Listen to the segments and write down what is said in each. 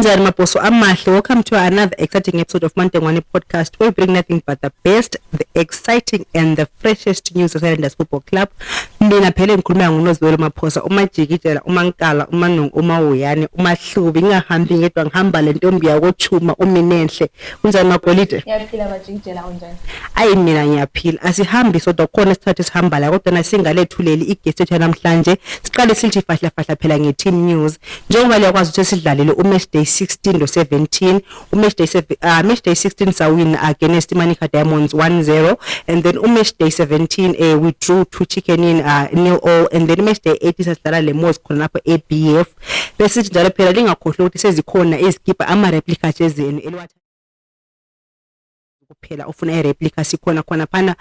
Kunjani maphoso amahle, welcome to another exciting episode of Mantengwane podcast where we bring nothing but the best, the exciting and the freshest news of Highlanders Football Club. Mina phela ngikhuluma ngoNozwelo Maphosa, uMajikijela, uMankala, uManungu, uMawuyane, uMahlubi, ngingahambi ngedwa ngihamba le ntombi yakoThuma uMinenhle. Kunjani Magolide? Ngiyaphila Majikijela unjani? Ayi mina ngiyaphila. Asihambi sodwa khona isithathu sihamba la kodwa nasingaleethuleli igest ethu namhlanje. Siqale sithi fahla phela ngeteam news. Njengoba liyakwazi ukuthi sidlalele umatch day 16 to 17. Match day 16 sawin against Manica Diamonds 1-0 and then match day 17 we drew to Chicken in 0-0 and then match day 80 sasidlala le Mos khona lapha eBF. Bese njalo phela lingakhohlwa ukuthi sezikhona ezikipa ama replicas ezenu elwathi kuphela ufuna ireplica sikhona khona phana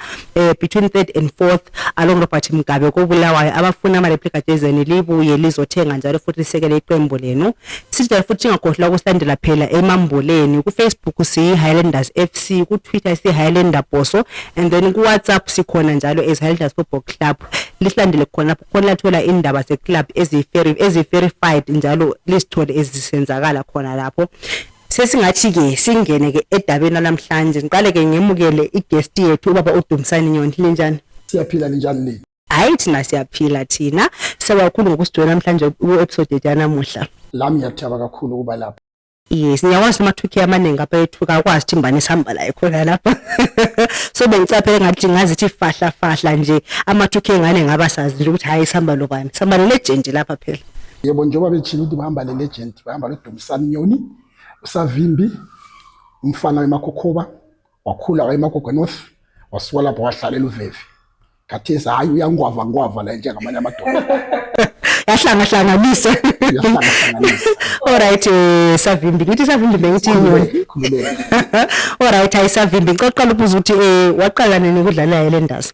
between 3rd and 4th along Robert Mugabe kobulawayo abafuna ama replica jezeni libuye lizothenga njalo futhi lisekele iqembu lenu. Sithi futhi ngakhohlwa ukulandela phela emamboleni ku Facebook si Highlanders FC, ku Twitter si Highlander Boso and then ku WhatsApp sikhona njalo as Highlanders Football Club. Lisilandele khona lathola indaba ze club ezi-verified njalo lisithole ezisenzakala khona lapho. Sesingathi ke singene ke edabeni namhlanje ngiqale ke ngemukele igest yethu ubaba uDumsani Nyoni. Njani? Siyaphila njani le? Hayi thina siyaphila thina. Sewakakhulu ngokusijoyina namhlanje ku episode yethu namuhla. Lami ngiyathaba kakhulu kuba lapha. Yes, ngiyawazi ama-2K amaningi apha ethu kakwazi ukuthi ngibani sihamba la ekhona lapha. So bengicaphele ngathi ngazithi fahla nje ama-2K ngane ngaba sazi nje ukuthi hayi sihamba lobani. Sihamba le legend lapha phela. Yebo njengoba bethini ukuthi bahamba le legend, bahamba lo Dumsani Nyoni. Usavimbi umfana weMakhokhoba wakhula wayeMakhokho North wasuka lapho wahlalela uVevi. Kathesi hayi uyangwava la njengamanye amadoda. Yahlangahlanganisa. Alright Savimbi ngithi Savimbi bengithi Nyoni. Alright Savimbi ngoqala ubuza ukuthi waqala nini ukudlala eHighlanders?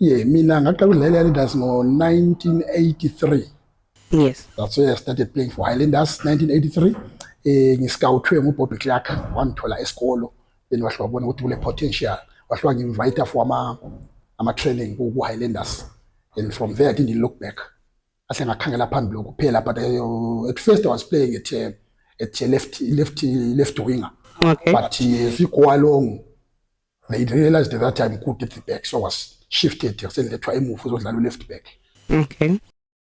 Mina ngaqala ukudlala eHighlanders ngo-1983. Yes. That's where I started playing for Highlanders 1983. Ngiscoutwe nguBobby Clark wangithola esikolo then wahle wabona ukuthi kule potential wahle wangi-invite for ama training ku Highlanders and from there I didn't look back. Ahle ngakhangela phambili kuphela but at first I was playing at left winger. Okay. But as we go along they realized at that time could get the back so I was shifted sengilethwa emove uzodlala left back.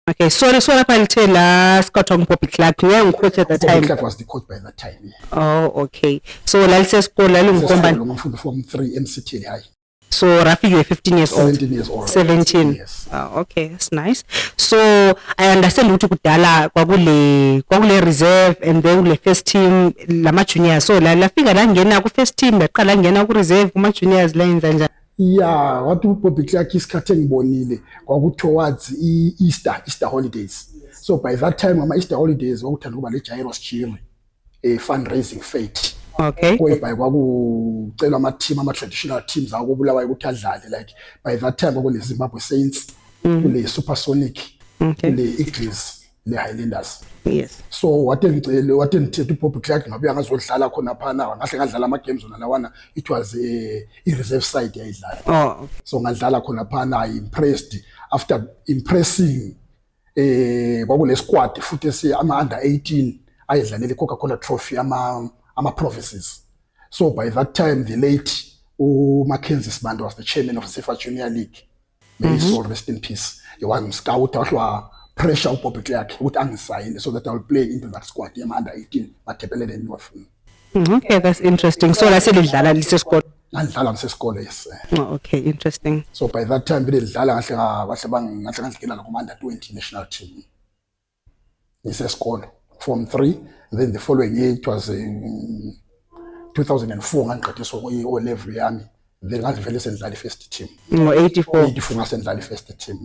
Okay, so lapha lithe la Scott Bobby Clark coach at that time. Bobby Clark was the coach by that time. Oh, okay. So la lisesikole lalungomba ngifunda form 3 MCT high. So Rafi you were 15 years old. 17 years old. 17. Yes. Oh, okay, that's nice. So I understand ukuthi kudala kwakule reserve and then kule first team lama juniors. So la fika la ngena ku first team baqala ngena ku reserve kuma juniors la yenza njani? Yeah, wathi uBobby Clark isikhathi engibonile kwakutowards Easter holidays. So by that time ama Easter holidays wakuthanda kuba le Jairus Chiri fundraising fete. Okay. Whereby kwakucelwa ama traditional teams akubulawayo ukuthi adlale like by that time kwakune Zimbabwe Saints, kule Supersonic, kule Eagles, le Highlanders. Yes. So wathi ngithethe uBobby Clark ngabuya ngazodlala khona phana ngahle ngadlala ama games ona lawana it was a reserve side yayidlala. Oh. So ngadlala khona phana I impressed after impressing kwakule squad futhi esi ama under 18 ayidlalela iCoca-Cola Trophy ama provinces. So by that time the late Mackenzie Sibanda was the chairman of the Safa Junior League. May his soul rest in peace. He was scout wahlwa pressure uBobby Clark ukuthi angisayine so that I will play into that squad yama under 18 bathebelele North. Okay, that's interesting. So la selidlala lisesikole. Ngidlala ngisesikole yes. Oh, okay, interesting. So by that time belidlala ngahle ngangena kuma under 20 national team. Ngisesikole form 3 then the following year it was 2004 ngiqediswa O level yami then ngavele sendlala first team. Ngo84 ngasendlala first team.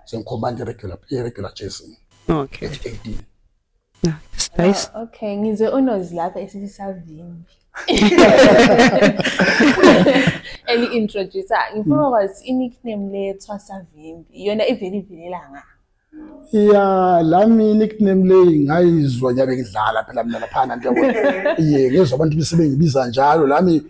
Sengicommand irregular chasing. Okay. 18. Nice. Okay, ngizwe unozi lapha esithi Savimbi. Eli introducer ngifuna ukwazi nickname lethwa Savimbi yona ivelanga. Yeah, lami nickname le ngayizwa nyabe ngidlala phela mina laphana njengoba ngezwe abantu besebengibiza njalo lami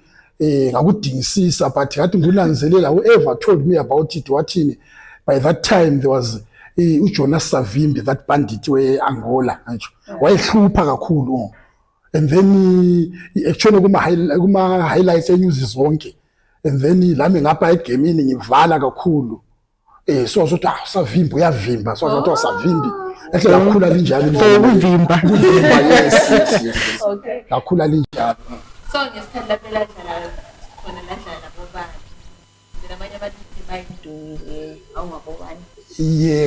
ngakudingisisa but ngathi ngunanzelela whoever told me about it wathini by that time there was uJonas Savimbi that bandit we Angola nje wayehlupha kakhulu and then actually kuma highlights enews zonke, and then lami ngapha egamini ngivala kakhulu so sothi savimba uyavimba so sothi savimbi ehle kakhulu linjalo ukuvimba yes Okay. kakhulu linjalo. So ngesikhathi lapho eladlala khona ladlala labobani njengamanye abantu bayidumile awungabobani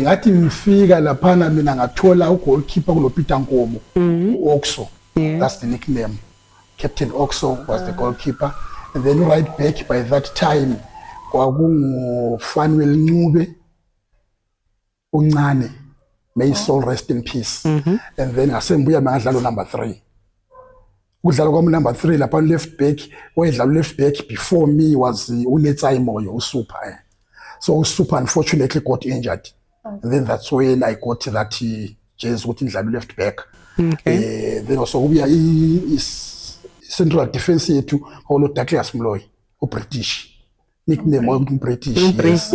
Ngathi ngifika laphana mina ngathola ugoalkeeper kulo Peter Nkomo Oxo. That's the nickname. Captain Oxo was the goalkeeper, and then right back by that time kwakungu Fanuel Ncube uncane, may his soul rest in peace. And then asembuya ngadlala number 3. Udlala kwami number 3 lapha left back, wayedlala left back before me was uNetsai Moyo uSuper. So Super unfortunately got injured. And then that's when I got that jersey with Ndlalu left back. Then also we are is central defense yethu kwalo Douglas Mloyi uBritish. Nickname was British. Yes.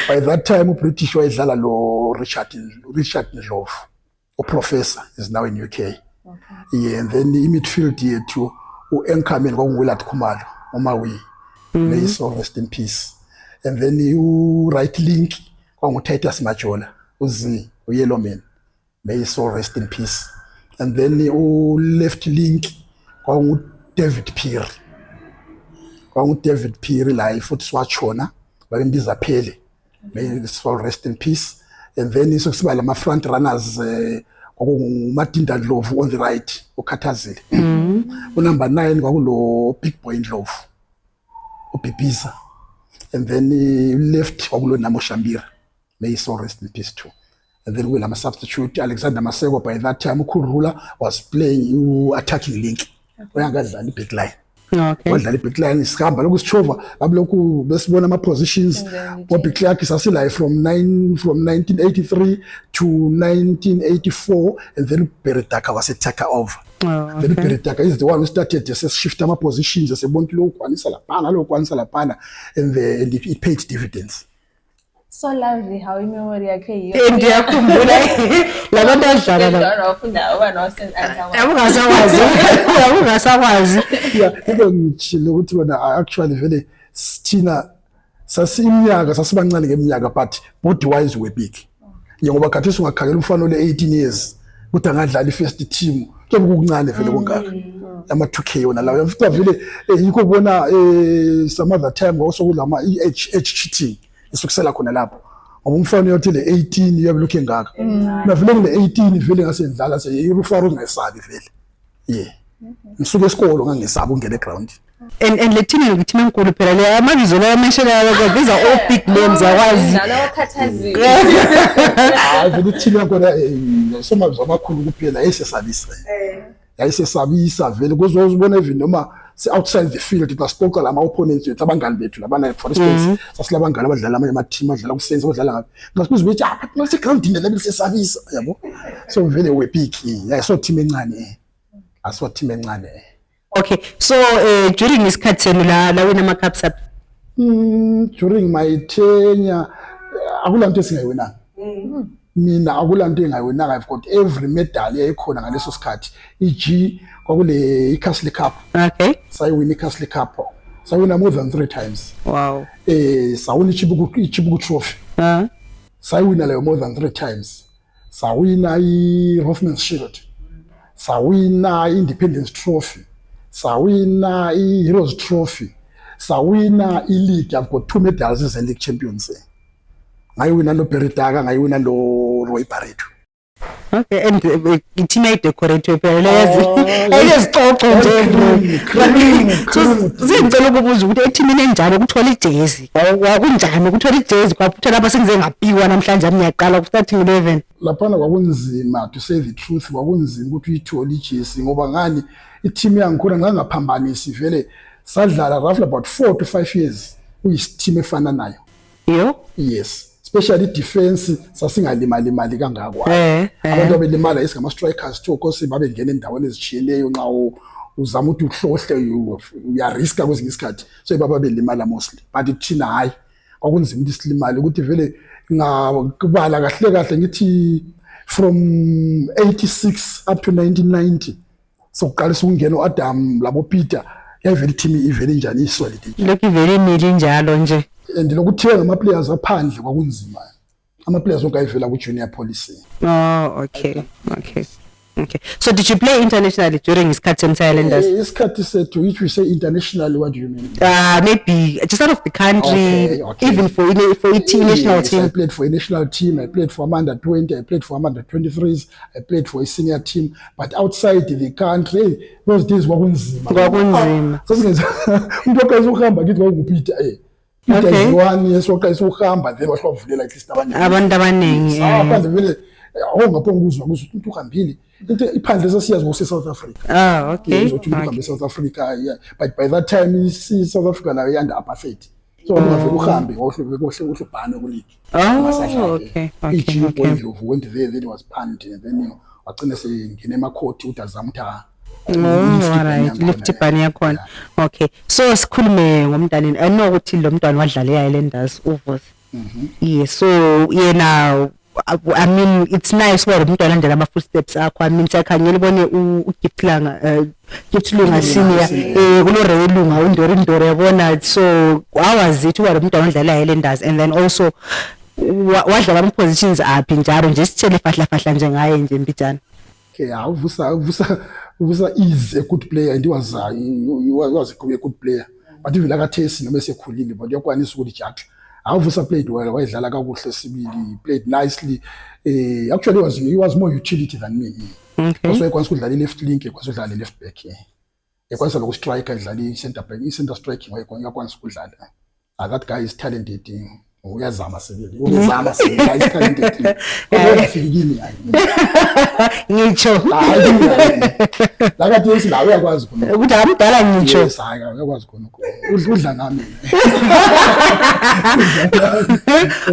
By that time uBritish wayedlala lo Richard Ndlovu. Professor is now in UK. And then the midfield yethu uEnkamen kwakunguWillard Khumalo uMawi. May his soul rest in peace. And then you right link Titus Majola, Uzi, Yellow Man, may his soul rest in peace. And then you left link David Peary, David Peary life with Swachona, but in this appeal, may his soul rest in peace. And then you saw my front runners, Martin Dadlov on the right, Okatazil. Number 9, Big Boy Love, Opipisa. And then he left Ogulo Namoshambira. May his soul rest in peace too. And then we'll have a substitute. Alexander Masego by that time, Kurula was playing attacking link. We are going to big line. Okay. Well, the big line is Kamba. Look, Chova. Abloku best one of my positions. What big clerk is still from 1983 to 1984, and then Peretaka was a taker over. Then Peretaka is the one who started just shift my positions as a bontlo, Salapana, and it paid dividends. So lovely how memory yakhe Ndiyakhumbula labantu adlala abungasakwazi Into ngitshile ukuthi wena actually vele sithina sasiminyaka sasibancane ngeminyaka but body wise we big. Ngoba khathesi ungakhangela umfana ole 18 years ukuthi angadlala first team kuzobe kukuncane vele kongaka. Ama 2K wona lawo mfika vele yikho kubona some other time ngosokulama age cheating isukusela khona lapho ngoba umfana uyothi le 18 uyabe lokho engaka na vele kule 18 vele ngasendlala seyirufaro ngesabi vele ngisuke esikolo ngangesaba ungena eground and le team ukuthi enkulu phela le amabizo la mention la these are all big names yakwazi nalo okhathazile vele team yakhona somabizo amakhulu kuphela yayisesabisa vele kuzozibona even noma outside the field basixoxa lama opponents wethu abangani bethu labana for instance sasilabangani abadlala amanye ama team adlala kusenze odlala ngapi ngasibuza ukuthi nasi ground level sesabisa yabo so vele we big so team encane aso team encane. Okay, so during isikhathi senu la wina ama cups up during my tenure akulanto esingayiwinanga mina akulanto engayinanga. I've got every medal ekhona ngaleso sikhathi eg kwakule iCastle Cup. Okay, sayiwina iCastle Cup sayiwina more than 3 times. Wow. Sawina iChibuku trophy sayiwina leyo more than 3 times. Sawina iRothmans Shield, sawina iIndependence Trophy, sawina iHeroes Trophy, sawina iLeague. I've got 2 medals as a league champions. Ngayiwina no Peretaka, ngayiwina no Roy Barreto. Okay, and team decorate phela ayezixoxo nje ngicela ukubuza ukuthi eteamini enjalo ukuthola ijezi kwakunjani ukuthola ijezi kwaphela abasenze ngapiwa namhlanje amiyaqala ku starting 11 laphana kwakunzima to say the truth, kwakunzima ukuthi uyithole ijezi ngoba ngani i-team yangikhona ngangaphambanisi vele sadlala roughly about 4 to 5 years uyi-team efana nayo. Yes, especially defense sasingalimali kangako. Abantu abelimala isingama strikers too because babengena endaweni ezitshiyeneyo nxa uzama ukuthi uhlohle uyariska kwezinye isikhathi so baba belimala mostly but thina hayi kwakunzima ukuthi silimale ukuthi vele ngakubala kahle ngithi from 86 up to 1990 sokuqalisa ukungena uAdam labo Peter yavele team ivele njani isolid lokhu ivele imili njalo nje and lokuthiwa ngama players aphandle kwakunzima ama players onke ayivela ku junior policy. Oh, okay. So did you play internationally during isikhathi semSirelanders? Isikhathi sethu, which we say internationally, what do you mean? Maybe just out of the country, Okay. even for a national team. I played for a national team, I played for under 20, I played for under 23s, I played for a senior team, but outside the country, those days kwakunzima. Sasingenza umuntu okazi uhamba kithi kwakunguPeter Okay. One yesoqalisa uhamba then wahlovulela at least Abantu abaningi. Aphandle vele awungaphonga ukuzwa ukuthi uhambile into iphandle sesiyazi ngo South Africa. Okay. Uzothi uhambe South Africa, yeah. But by that time South Africa nayo yanda apartheid. So ungavela uhambe kohle ubhane kuligi. Okay. Ndlovu went there, then was panned, and then wagcina sengene emakhoti udazama ukuthi Alright, lift ibhani yakhona. Okay. So sikhulume ngomntanini. I know ukuthi lo mntwana wadlala eIslanders uVusi. Yes, so yena I mean it's nice where umntwana andela ama footsteps akho. I mean sakhangela ubone uGiptlunga senior kulo Rewelunga uNdori yabona. So how was it where umntwana odlala eIslanders and then also wadlala ama positions aphi njalo nje sithele fahla nje ngaye nje Mpitana. Okay, Uvusa is a good player and he was a good player. But even like a taste noma esekhulile but yakwanisa ukuthi judge. Uvusa played well, wayedlala kakuhle sibili, played nicely. Actually he was more utility than me. Okay. So ekwanisa ukudlala left link, ekwanisa ukudlala left back. Ekwanisa loku striker idlala center back, center striking yakwanisa ukudlala. That guy is talented. Uyazama sibili. Uyazama sibili, guy is talented. Uyafikini Ngitsho. Lakathi esila uyakwazi khona. Ukuthi amdala ngitsho. Yes, hayi uyakwazi khona. Udla nami.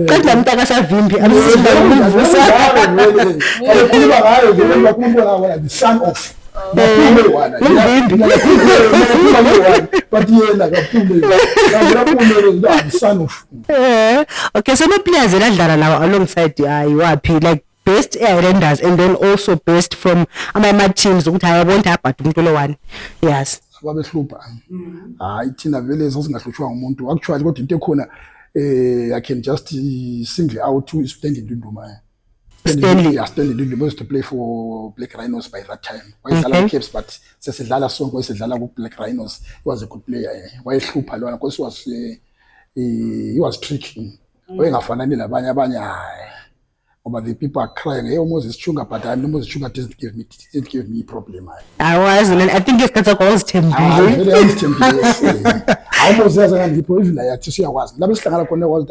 Kodwa mntaka savimbi amsiza ukuvusa. Ukhuluma ngayo njengoba kumbona wona the son of but yena kaphume the son of. Okay, so no players eladlala lawa alongside wapi like best Islanders and then also best from ama teams ukuthi ayabona abhadu umuntu lo one. Yes. Ababehlupha. Hayi thina vele sasingahlushwa ngumuntu actually kodwa into ekhona I can just single out to Stanley Ndunduma. Stanley Ndunduma used to play for Black Rhinos by that time. Wayedlala Caps but sesidlala sonke wesidlala ku Black Rhinos. He was a good player. Wayehlupha lona because he was tricky. Wayengafanani labanye hayi. But the people are crying, hey, Moses Chunga, but Moses Chunga didn't give me problem. I was, and I think it's because I was tempted. I almost says I people even like to see I was. Let me start on the world.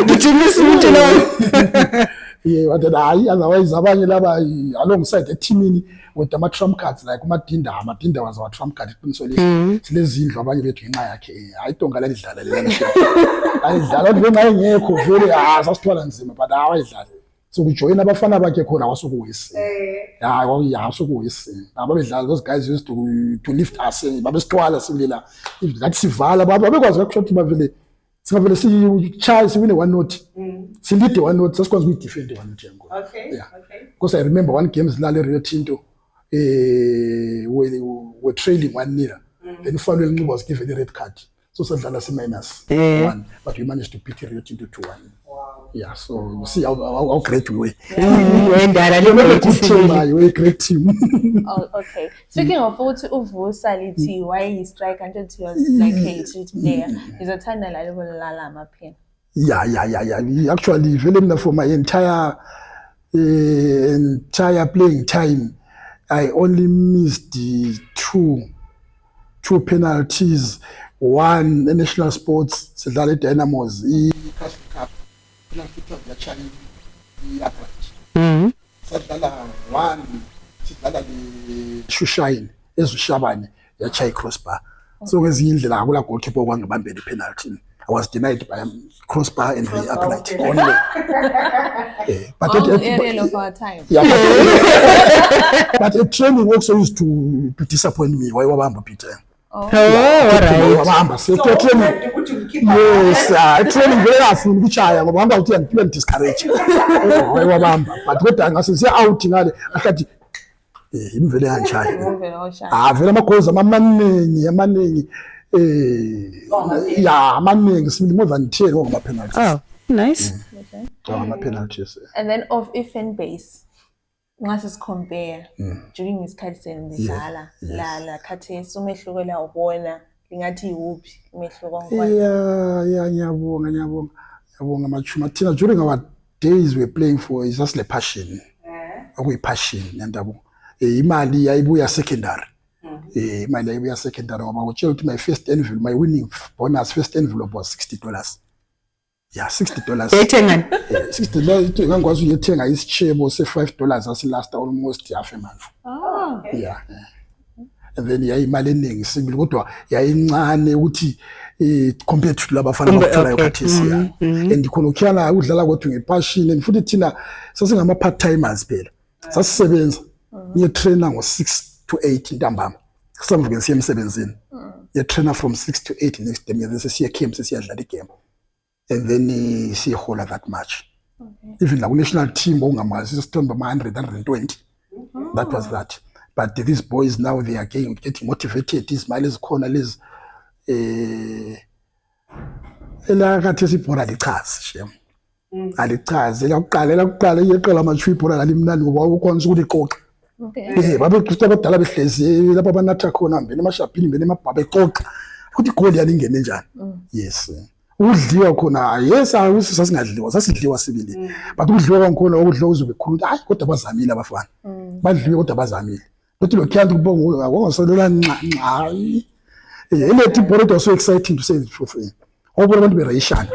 Did you listen to them? Yeah, but otherwise, alongside the team with the trump cards like Matinda was our trump card. So let's see abanye bethu ngenxa yakhe. Ayidonga lalidlala lelana. Ayidlala ngenxa engekho vele asasithwala nzima but awayidlala. So kujoin abafana bakhe khona wasukuwisi. Yeah, wasukuwisi. Ababedlala those guys used to lift us. Babesithwala sibilela. Ngathi sivala babekwazi ukuthi bavele singavele si win one note. Silide one note sasikwazi ukudefend one note yango. Okay. Yeah. Because I remember one game silale Rio Tinto were trailing 1-0. Then Fanuel Ngu was given a red card. So sadlala si -1 but we managed to beat Rio Tinto 2-1. Wow. Yeah, so you see how great we were. We a great team. Oh, okay. Speaking of uVusa lithi why he strike until he was like a street player. Izothanda la lokulala amaphini. Yeah. Actually, very for my entire playing time, I only missed the two penalties. One national sports, Sedale Dynamos, Cup, one, Shushine, Shabane, Yachai crossbar. So as in the Lagula goalkeeper one the penalty. I was denied by crossbar and the upright only. But area of our time. Yeah, but a training also used to disappoint me. Why Wabamba Peter? All right. So training. Yes, training very often which I am Wabamba to and discourage. Why Wabamba? But what I say out in I imvele kanjani Uvela oshaya. vele ama-goals amaningi ya amaningi sibili more than 10 ngama-penalties Oh, nice. ngama-penalties And then of i-fan base, ngase sicompare during isikhathi senidlala la khathesi umehluko la ubona lingathi iwuphi umehluko yeah ngiyabonga machuma thina during our days we playing for is just le passion okuyi-passion yandabo imali yayibuya secondary imali yayibuya secondary ngoba ngitshela ukuthi my first envelope my winning bonus first envelope was $60. Yeah, $60. Ethengani? $60 ngangikwazi ukuyethenga isichebo se$5 asilasta almost half a month. Yeah. And then yayimali eningi sibili kodwa yayincane ukuthi compared to labafana abakuthola ekhathesi and khona ukuyana udlala kwethu ngepassion and futhi thina sasingama part timers phela sasisebenza niye trainer ngo6 to 8 ntambama kusavuke siye emsebenzini ye trainer from 6 to 8 next day bese siye camp siyadlala igame and then siyehola that much even la national team ongamazi sisithomba ama 120 that was that. But these boys now they are getting motivated. Izimali ezikhona lezi elakathi sibhora lichazi shem. Alichazi lakuqala iyeqala amachu ibhora lalimnandi ngoba ukhona ukuthi iqoqa. Babe kuthi abadala behlezi lapha banatha khona mbene emashapini mbene emabhabha eqoqa. Ukuthi goal yalingene njani. Yes. Udliwa khona yes awusi sasingadliwa sasidliwa sibili. But udliwa kankhona ukudliwa uzobe khulu hayi kodwa bazamile abafana. Badliwe kodwa bazamile. But you can't go hayi elethi ibhora was so exciting to say the truth ngoba abantu berayishana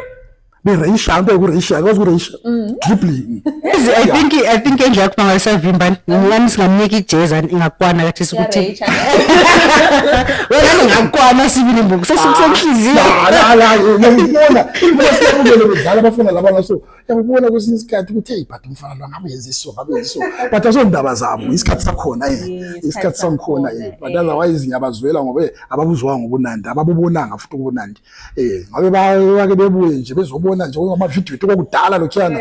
berayishana was kurayishana dribbling I think enja kupanga savimba ngani singamnika ijezi ingakwana kathi sikuthi wena ngakwana sibili mbuku sesisenhliziyo ngiyabona ibona bedlala abafana laba ngaso yabona kwesinye isikhathi ukuthi hey but umfana lo ngabe yenza iso but asondaba zabo isikhathi sakhona isikhathi sangikhona but otherwise ngiyabazwela ngoba ababuzwa ngobunandi ababubonanga futhi ubunandi ngabe bake bebuye nje bezobona nje ngama video kokudala lokhiyana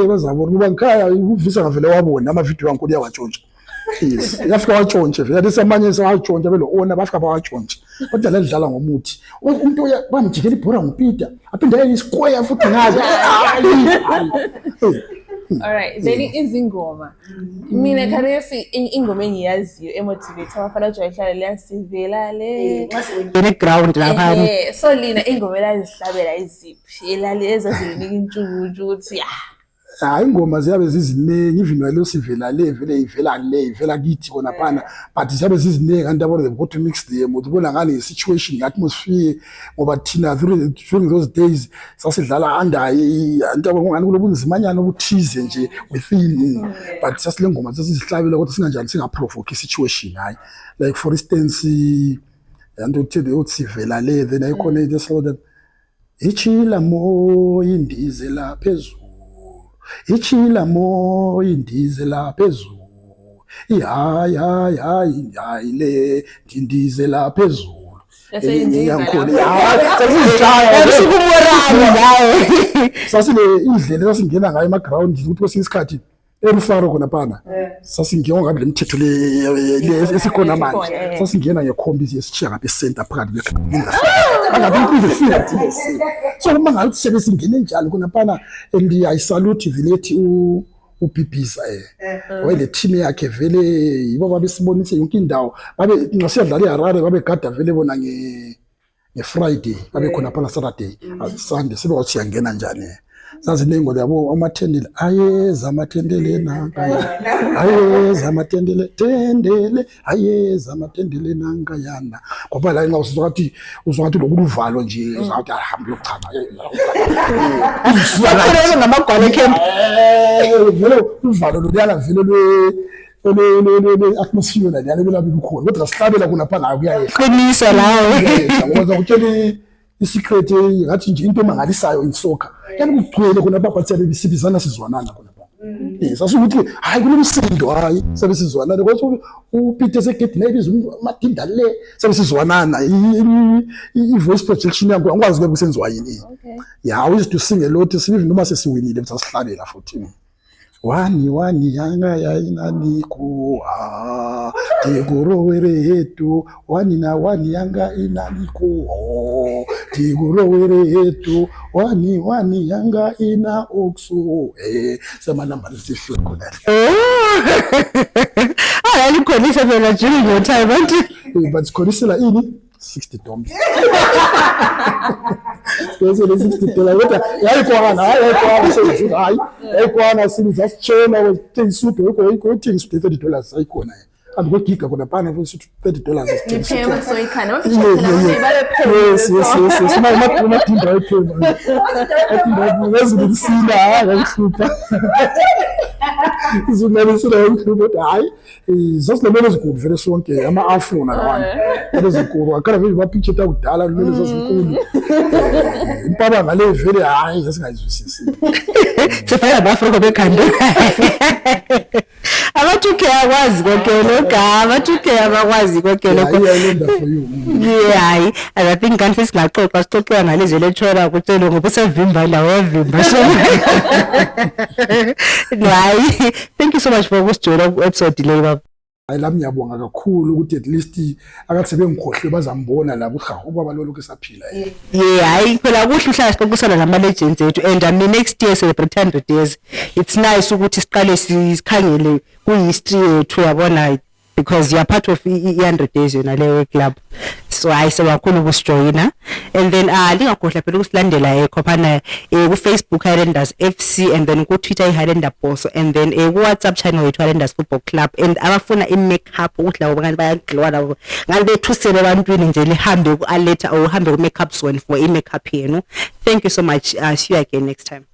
bazabona kuba ngikhaya uvisa ngavele wabona ama video kankulu yawatshontsha yes yafika watshontshe vele lesamanye sawatshontsha belo ona bafika bawatshontshe kodwa la lidlala ngomuthi umuntu bamjikela ibhora ngopita aphinde aye isquare futhi ngaze all right then izingoma mina kharefi ingoma engiyaziyo emotivate abafana joyihlala liyasivela le ngene ground lapha so lina ingoma elazihlabela iziphi elali ezazinika intshukuntshu ukuthi ingoma ziyabe ziziningi even lo sivela le vele ivela kithi kona phana but ziyabe ziziningi kanti yabo they got to mix them ubona ngani situation atmosphere ngoba thina during those days sasidlala under into ngani kulobunzimanyana obuthize nje within but sasile ngoma sesizihlabela kodwa singanjani singaprovoke situation hayi like for instance yanto uthede uthi sivela le then ayikhona into so that ichila mo indize la phezulu ichila mo indize la phezulu hayi le indize la phezulu sasile indlela sasingena ngayo ema-ground ukuthi kwesinye isikhathi erufaro khona phana sasingena ngabe le mithetho le esikhona manje sasingena ngekhombisi yesitshiya ngabe center phakathi angabe impilo ifika so uma ngathi sebesingene njalo khona phana and I salute Vilethi uBhibhisa wayile team yakhe vele yibo babesibonise yonke indawo babe ngasiyadlala eHarare babe gada vele bona ngeFriday babe khona phana Saturday Sunday sibe wathi siyangena njani sazinengo yabo amathendele ayeza amathendele nanga ayeza amathendele ayeza amathendele nanga yana ngoba la nxa uzwathi lokuluvalo nje uzathi ahamba yokuchama Akho ngamagwala camp vele uvalo luyala vele le atmosphere la yale bela bikhona kodwa sihlabela kuna phana akuyayehla qinisa lawo ngoba ukutshela isecret ngathi nje into emangalisayo insoccer yani kugcwele khona baba tsebe bisibizana sizwanana khona baba sasukuthi hayi kunomsindo hayi sabe sizwanana kodwa uPeter segate nayibiza uMadinda le sabe sizwanana i-voice projection yakho angikwazi ukusenziwa yini ya we used to sing a lot sibe noma sesiwinile bese sihlabela futhi wani yanga ya inani kuha tigurowere hetu wani yanga inani kuho tigurowere hetu wani yanga ina oksu sama namba zifika khona ayalikhonisa phela during your time but sikhonisela ini 60 doms Bese le 60 dollars kodwa yayikwana seyijuka yayikwana sibiza sichona wethengisuthu ukuthengiswa $30 ayikhona kanti kwegiga khona phana futhi $30 Ngiphewe soyikhana yes mamadinda ayiphenga ngezilungisile akayihlupha izunganisile ayikhlupha kodwa hayi zasilemele ezinkulu vele sonke ama-afro nalawana ezinkulu akhala vele bapicture takudala lemele zazinkulu impaba ngale vele hayi zasingayizwisisi sifana abafro bekhanda abathuke akwazi konke lokho abathuke abakwazi konke lokho hayi and I think kanti singaxoxa sixoxa ngalezi lecturer kutshela ngoba usevimba la wavimba so hayi thank you so much for ukusijoyina ku-episode le baba. Hayi lami ngiyabonga kakhulu ukuthi at least akathi sebengikhohle bazambona labo ubaba lokho esaphila hayi phela kuhle uhlala sixoxisana nama-legends ethu and I mean next year celebrate 100 years. It's nice ukuthi siqale sikhangele ku-history yethu yabona because you are part of 100 days yona leyo club so hayi sebakhulu ukusijoyina and then lingakhohlwa phela ukusilandela khophana ku-Facebook Highlanders FC and then ku-Twitter Highlander Boso and then ku-WhatsApp channel yethu Highlanders Football Club and abafuna i-makeup ukuthi labo bantu bayaglowa ngani bethusele ebantwini nje lihambe ku-aleta or uhambe ku-makeup zone for i-makeup yenu. Thank you so much. See you again next time.